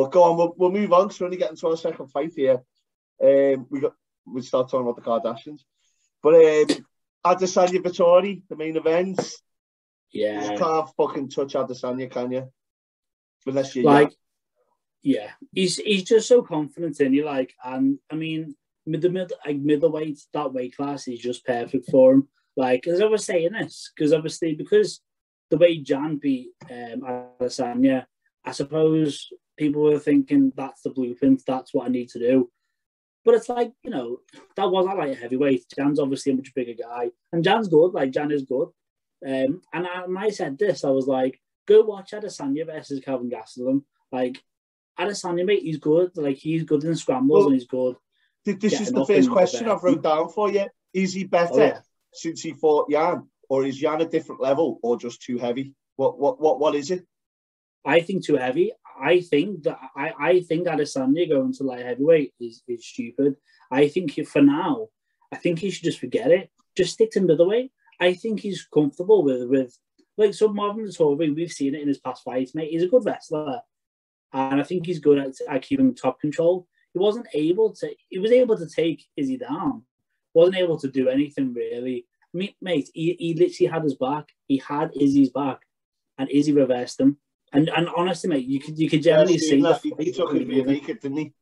But go on, we'll move on because we're only getting to our second fight here. We start talking about the Kardashians. But Adesanya Vettori, the main event. Yeah. You can't fucking touch Adesanya, can you? Unless you're like, yeah. He's just so confident in you, like, and I mean, middleweight, that weight class is just perfect for him. Like, as I was saying this, because the way Jan beat Adesanya, I suppose people were thinking that's the blueprint, that's what I need to do. But it's like, you know, that was a light heavyweight. Jan's obviously a much bigger guy. And Jan's good, like, Jan is good. And I said this, I was like, go watch Adesanya versus Calvin Gastelum. Like, Adesanya, mate, he's good. Like, he's good in scrambles and he's good. This is the first question I've wrote down for you. Is he better since he fought Jan? Or is Jan a different level or just too heavy? What is it? I think too heavy. I think Adesanya going to light heavyweight is stupid. I think for now, I think he should just forget it. Just stick to middleweight. I think he's comfortable with like some Marvin Vettori. We've seen it in his past fights, mate. He's a good wrestler, and I think he's good at keeping top control. He was able to take Izzy down. Wasn't able to do anything really. I mean, mate, he literally had his back. He had Izzy's back, and Izzy reversed him. And honestly, mate, you could generally see that he took it rear naked, didn't he?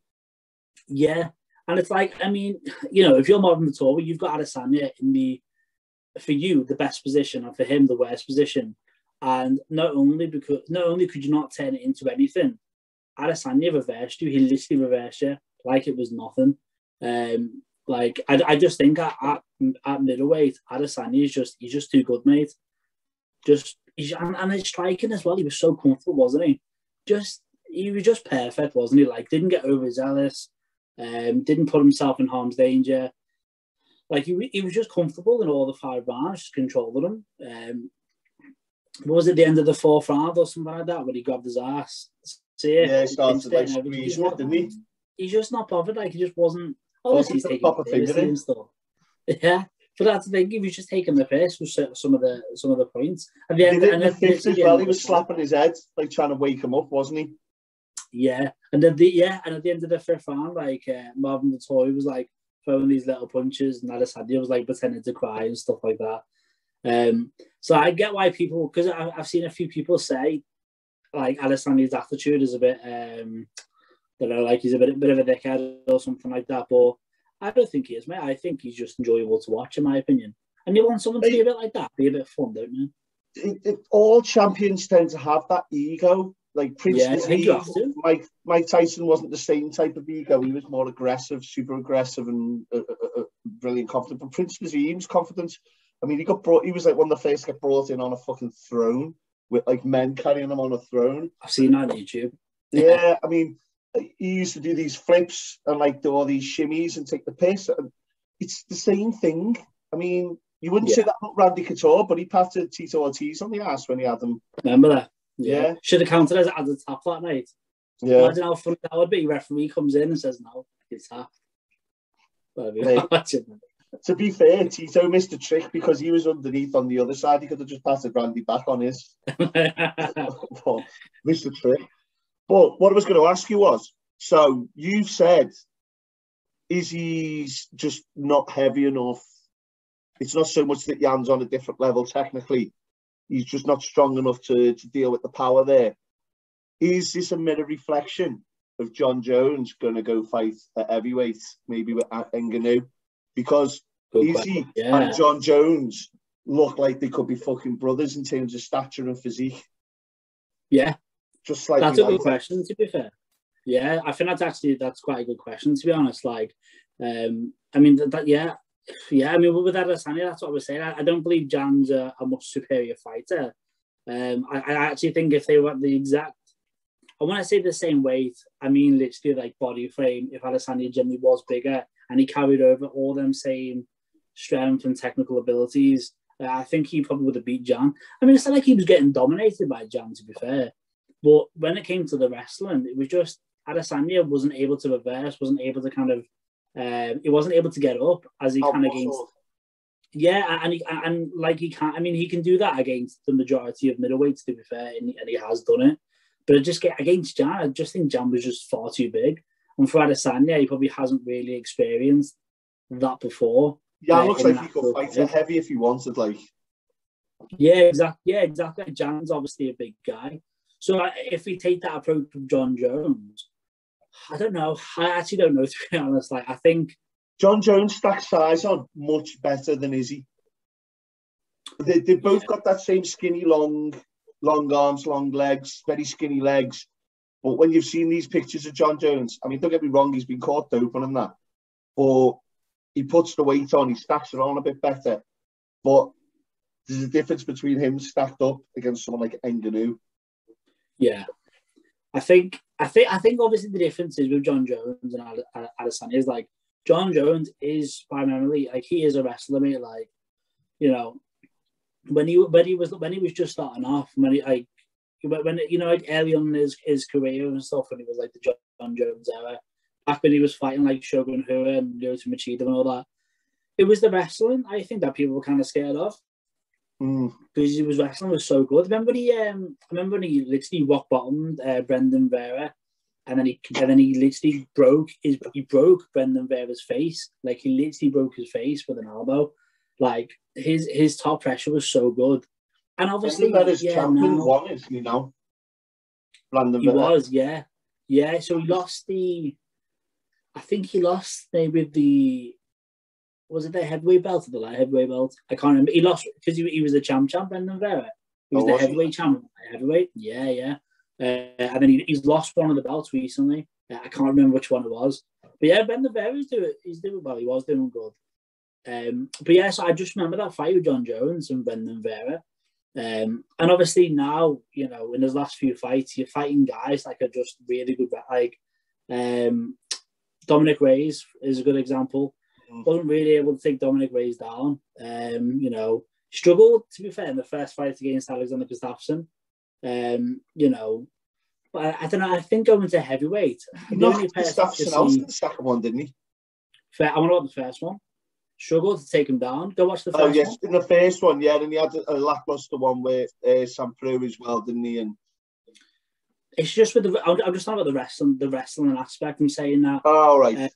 Yeah, and it's like, I mean, you know, if you're Marvin Vettori, you've got Adesanya for you the best position, and for him the worst position. And not only could you not turn it into anything, Adesanya reversed you. He literally reversed you like it was nothing. Like I just think at middleweight, Adesanya he's just too good, mate. And his striking as well, he was so comfortable, wasn't he? He was just perfect, wasn't he? Like, didn't get overzealous, didn't put himself in harm's danger. Like, he was just comfortable in all the 5 rounds, just controlling them. What was it, the end of the 4th round or something like that, when he grabbed his ass? Yeah, he started like squeezing it, didn't he? He's just not bothered. Like, he just wasn't. Obviously, he's taking a finger and stuff. Yeah. But that's the thing. He was just taking the piss with some of the points. At the end, and the fifth as well, he was slapping his head, like trying to wake him up, wasn't he? Yeah, and then at the end of the 5th round, like Marvin Vettori was like throwing these little punches, and Adesanya was like pretending to cry and stuff like that. So I get why people, because I've seen a few people say like Adesanya's attitude is a bit, like he's a bit of a dickhead or something like that, but I don't think he is, mate. I think he's just enjoyable to watch, in my opinion. And you want someone to be a bit like that, be a bit fun, don't you? All champions tend to have that ego. Like Prince Mike Tyson wasn't the same type of ego. He was more aggressive, super aggressive, and brilliant confident. But Prince Naseem's confidence. I mean, he was like one of the first to get brought in on a fucking throne with like men carrying him on a throne. I've seen that on YouTube. Yeah, I mean, he used to do these flips and like do all these shimmies and take the piss. And it's the same thing. I mean, you wouldn't say that about Randy Couture, but he patted Tito Ortiz on the ass when he had him. Remember that? Yeah. Should have counted as a tap that night. Yeah. Imagine how funny that would be. Referee comes in and says, no, it's tap. To be fair, Tito missed a trick because he was underneath on the other side. He could have just passed Randy back on his. Missed a trick. But what I was going to ask you was, so you've said, is he just not heavy enough? It's not so much that Jan's on a different level technically. He's just not strong enough to deal with the power there. Is this a mirror reflection of Jon Jones going to go fight at heavyweight, maybe with Ngannou? Because Izzy and Jon Jones look like they could be fucking brothers in terms of stature and physique. Yeah. Just like that's a good question, to be fair. Yeah, I think that's quite a good question, to be honest. Like, I mean, I mean, with Adesanya, that's what I was saying. I don't believe Jan's a much superior fighter. I actually think if they were the exact, I want to say the same weight, I mean, literally like body frame, if Adesanya generally was bigger and he carried over all them same strength and technical abilities, I think he probably would have beat Jan. I mean, it's not like he was getting dominated by Jan, to be fair. But when it came to the wrestling, it was just Adesanya wasn't able to reverse, wasn't able to kind of, he wasn't able to get up as he kind of against. Yeah, and like he can't. I mean, he can do that against the majority of middleweights, to be fair, and he has done it. But against Jan, I just think Jan was just far too big. And for Adesanya, he probably hasn't really experienced that before. Jan looks like he could fight a heavy if he wanted, like. Yeah, exactly. Jan's obviously a big guy. So if we take that approach with Jon Jones, I don't know. I actually don't know, to be honest. Like, I think Jon Jones stacks size on much better than Izzy. They both got that same skinny, long arms, long legs, very skinny legs. But when you've seen these pictures of Jon Jones, I mean, don't get me wrong, he's been caught doping and that. But he puts the weight on, he stacks it on a bit better. But there's a difference between him stacked up against someone like Ngannou. Yeah. I think obviously the difference is with Jon Jones and Adesanya is like Jon Jones is primarily like he is a wrestler, mate. Like, you know, when he was just starting off, when you know, like early on in his career and stuff, when he was like the Jon Jones era, back when he was fighting like Shogun Rua and Lyoto Machida and all that, it was the wrestling I think that people were kind of scared of. Because he was wrestling was so good. Remember when he literally rock bottomed Brendan Vera, and then he literally broke Brendan Vera's face. Like, he literally broke his face with an elbow. Like, his top pressure was so good. And obviously that is champion one, isn't he now? Brendan Vera. Was, yeah. So he lost I think he lost maybe was it the heavyweight belt or the light heavyweight belt? I can't remember. He lost because he was the champ, Brendan Vera. He was the heavyweight champ. Heavyweight, yeah. And then he's lost one of the belts recently. I can't remember which one it was. But yeah, Brendan Vera he's doing well. He was doing good. But yeah, so I just remember that fight with Jon Jones and Brendan Vera. And obviously now, you know, in his last few fights, you're fighting guys like are just really good. Like Dominic Reyes is a good example. Wasn't really able to take Dominic Reyes down. You know, struggled, to be fair, in the first fight against Alexander Gustafsson. You know, but I don't know. I think going to heavyweight. Gustafsson out in the second one, didn't he? I want to watch the first one. Struggled to take him down. Go watch the first one. Oh, yes, in the first one, yeah. And he had a lackluster one with Sam Prue as well, didn't he? And it's just with I'm just talking about the wrestling aspect. I'm saying that. Oh, right.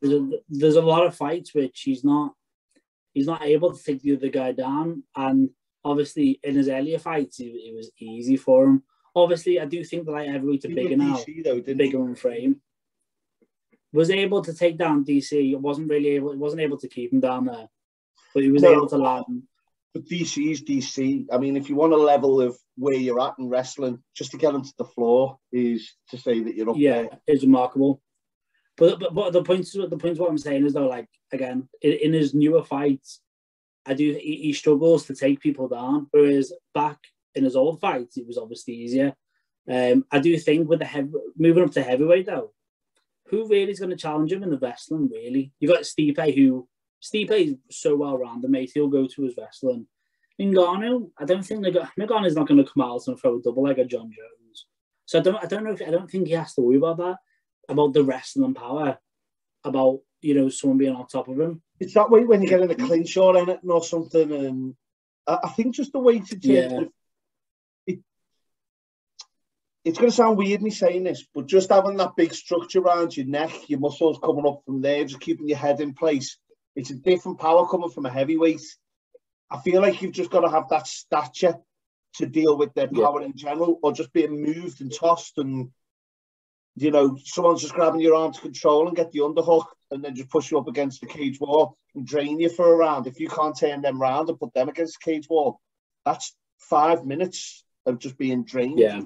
There's a lot of fights which he's not able to take the other guy down, and obviously in his earlier fights it was easy for him. Obviously, I do think the light heavyweights are bigger now, bigger in frame. Was able to take down DC. Wasn't able to keep him down there, but he was able to land. But DC is DC. I mean, if you want a level of where you're at in wrestling, just to get onto the floor is to say that you're up there. Yeah, it's remarkable. But the point what I'm saying is though, like again, in his newer fights, he struggles to take people down, whereas back in his old fights, it was obviously easier. I do think with moving up to heavyweight though, who really is going to challenge him in the wrestling? Really, you got Stipe is so well rounded, mate. He'll go to his wrestling. Ngannou, I don't think Ngannou's not going to come out and throw a double leg at Jon Jones. So I don't think he has to worry about that, about the wrestling power, about, you know, someone being on top of him. It's that way when you get in a clinch or anything or something, and I think just the way to take it. It's going to sound weird me saying this, but just having that big structure around your neck, your muscles coming up from there, just keeping your head in place. It's a different power coming from a heavyweight. I feel like you've just got to have that stature to deal with their power in general, or just being moved and tossed and, you know, someone's just grabbing your arm to control and get the underhook and then just push you up against the cage wall and drain you for a round. If you can't turn them round and put them against the cage wall, that's 5 minutes of just being drained. Yeah.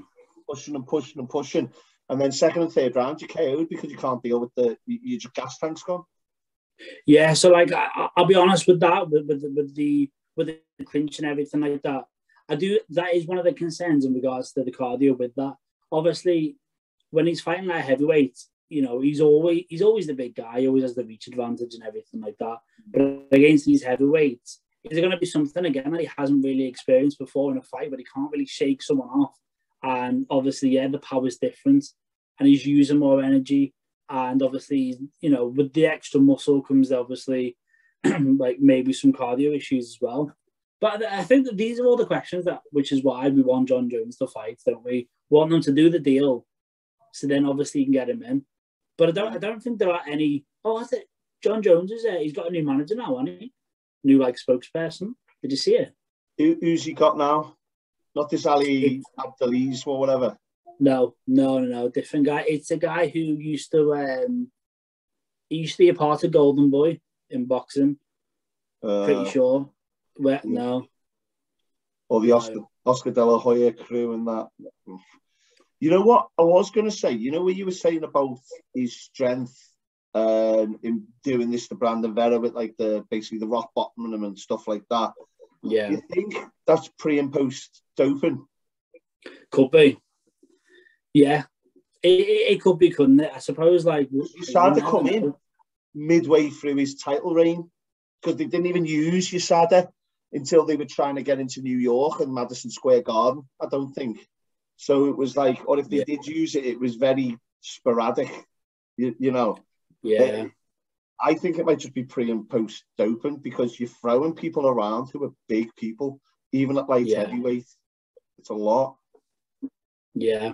Pushing and pushing and pushing. And then second and third round, you're KO'd because you can't deal with your gas tank's gone. Yeah, so like I'll be honest with that, with the clinch and everything like that. That is one of the concerns in regards to the cardio with that. Obviously, when he's fighting like heavyweight, you know, he's always the big guy. He always has the reach advantage and everything like that. But against these heavyweights, is there going to be something again that he hasn't really experienced before in a fight, but he can't really shake someone off? And obviously, yeah, the power's different, and he's using more energy. And obviously, you know, with the extra muscle comes obviously like maybe some cardio issues as well. But I think that these are all the questions which is why we want Jon Jones to fight, don't we? Want them to do the deal So then obviously you can get him in. But I don't think there are any. Oh, I think Jon Jones is there. He's got a new manager now, hasn't he? New spokesperson. Did you see it? Who's he got now? Not this Ali Abdelaziz or whatever. No, different guy. It's a guy who used to be a part of Golden Boy in boxing. Pretty sure. No. Or the Oscar De La Hoya crew and that. You know what I was going to say? You know what you were saying about his strength in doing this to Brandon Vera with like basically the rock bottom and stuff like that. Yeah. Do you think that's pre and post doping? Could be. Yeah. It could be, couldn't it? I suppose like he started to come in midway through his title reign because they didn't even use USADA until they were trying to get into New York and Madison Square Garden, I don't think. So it was like, or if they did use it, it was very sporadic, you know. Yeah. I think it might just be pre and post doping because you're throwing people around who are big people, even at light heavyweight. It's a lot. Yeah.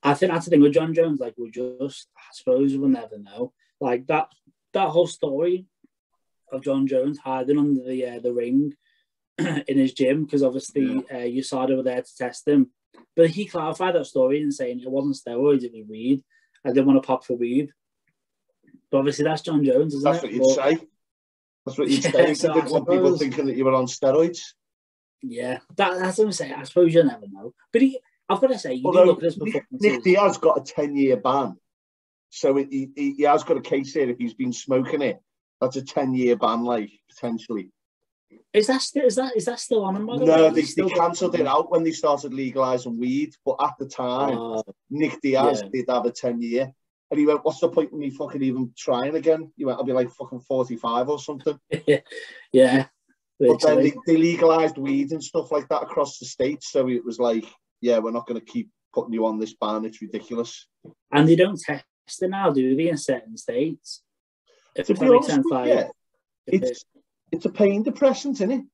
I think that's the thing with Jon Jones. Like, I suppose we'll never know. Like that whole story of Jon Jones hiding under the ring in his gym because obviously USADA were there to test him. But he clarified that story and saying it wasn't steroids, it was weed. I didn't want to pop for weed. But obviously that's Jon Jones, isn't That's it? what you'd say. That's what you'd say. So you didn't want people thinking that you were on steroids. Yeah, that's what I'm saying. I suppose you'll never know. But I've got to say, you do look at his performances. Nick Diaz got a 10-year ban. So he has got a case here if he's been smoking it. That's a 10-year ban, like, potentially. Is that still on him, by the way? No, they cancelled it out when they started legalising weed. But at the time, Nick Diaz did have a 10-year. And he went, what's the point of me fucking even trying again? He went, I'll be like fucking 45 or something. Yeah. But then they legalised weed and stuff like that across the states. So it was like, yeah, we're not going to keep putting you on this ban. It's ridiculous. And they don't test it now, do they, in certain states? To be honest, it's a pain depressant, isn't it?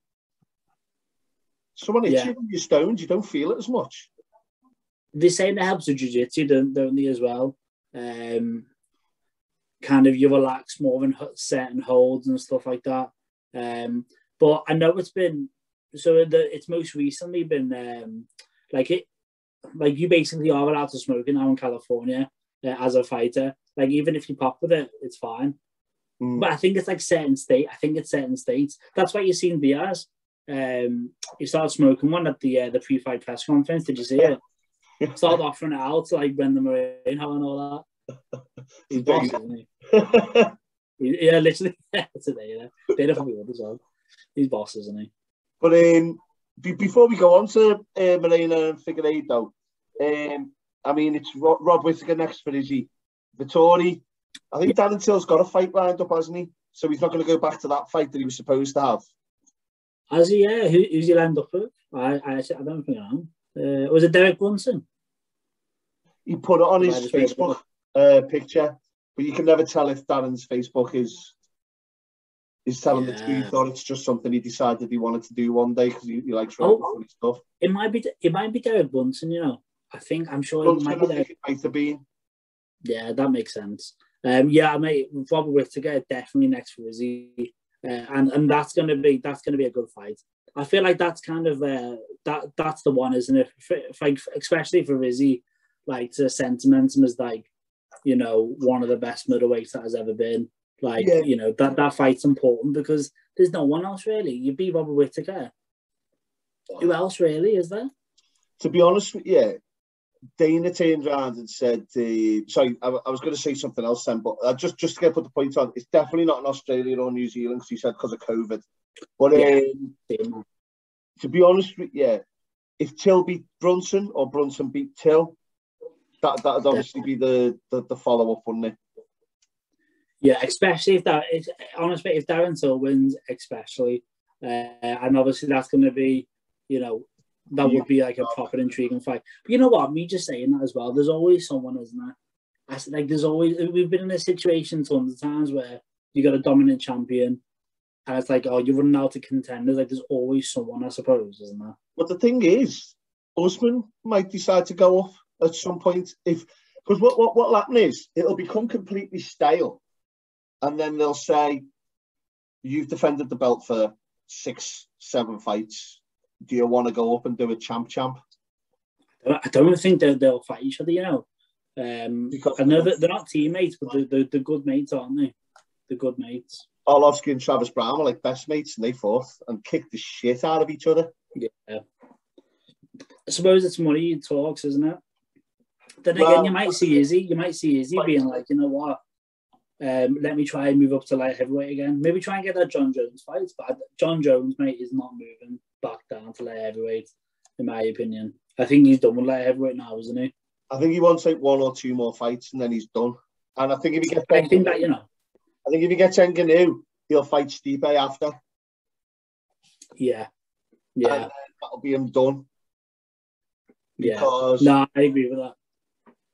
Someone hits you and you're stoned, you don't feel it as much. They say that helps with jiu-jitsu, don't they, as well? Kind of you relax more in certain holds and stuff like that. But I know it's been it's most recently been like you basically are allowed to smoke it now in California as a fighter. Like even if you pop with it, it's fine. But I think it's like certain states. That's why you've seen Diaz. He started smoking one at the pre-fight press conference. Did you see it? Started offering it out to like Brendan Moreno and all that. He's boss, isn't he? Yeah, literally. Today, Dana probably would as well. He's boss, isn't he? But before we go on to Moreno and Figueiredo, I mean, it's Rob Whittaker next for Izzy. Vettori. I think Darren Till's got a fight lined up, hasn't he? So he's not going to go back to that fight that he was supposed to have. Has he? Yeah. Who's he lined up with? I don't think I know. Was it Derek Brunson? He put it on his Facebook picture, but you can never tell if Darren's Facebook is telling the truth or it's just something he decided he wanted to do one day because he likes writing funny stuff. It might be Derek Brunson, you know. I'm sure Brunson, it might be Derek. It might have been. Yeah, that makes sense. Mate, Robert Whittaker definitely next for Izzy, and that's gonna be a good fight. I feel like that's kind of that's the one, isn't it? Especially for Izzy, like to sentiment him as like, you know, one of the best middleweights that has ever been. Like, you know, that fight's important because there's no one else really. You beat Robert Whittaker. Who else really is there? To be honest with you, Dana turned around and said, sorry, I was going to say something else then, but just to put the point on, it's definitely not in Australia or New Zealand because he said because of COVID. But to be honest with you, if Till beat Brunson or Brunson beat Till, that'd obviously be the follow-up, wouldn't it? Yeah, especially if Darren Till wins, especially. And obviously that's going to be, you know, that would be like a proper intriguing fight. But you know what? Me just saying that as well, there's always someone, isn't there? I said, like, we've been in a situation tons of times where you got a dominant champion and it's like, oh, you're running out of contenders. Like, there's always someone, I suppose, isn't there? But the thing is, Usman might decide to go off at some point. If Because what'll happen is it'll become completely stale, and then they'll say, "You've defended the belt for 6-7 fights. Do you want to go up and do a champ?" I don't think they'll fight each other, you know. Because I know that they're not teammates, but they're good mates, aren't they? They're good mates. Arlovsky and Travis Brown were like best mates, and they fought and kicked the shit out of each other. Yeah. I suppose it's money talks, isn't it? Then again, you might see Izzy being like, you know what? Let me try and move up to light heavyweight again. Maybe try and get that Jon Jones fight. But Jon Jones, mate, is not moving back down to light heavyweight, in my opinion. I think he's done with light heavyweight now, isn't he? I think he wants like 1 or 2 more fights, and then he's done. And I think if he gets, I think that, you know, I think if he gets Ngannou, he'll fight Stipe after. Yeah. And then that'll be him done. Because, no, I agree with that.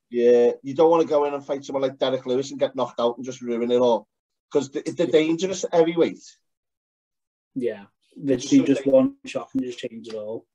Yeah, you don't want to go in and fight someone like Derek Lewis and get knocked out and just ruin it all. Because the dangerous heavyweight. Yeah, literally just one shot and just change it all.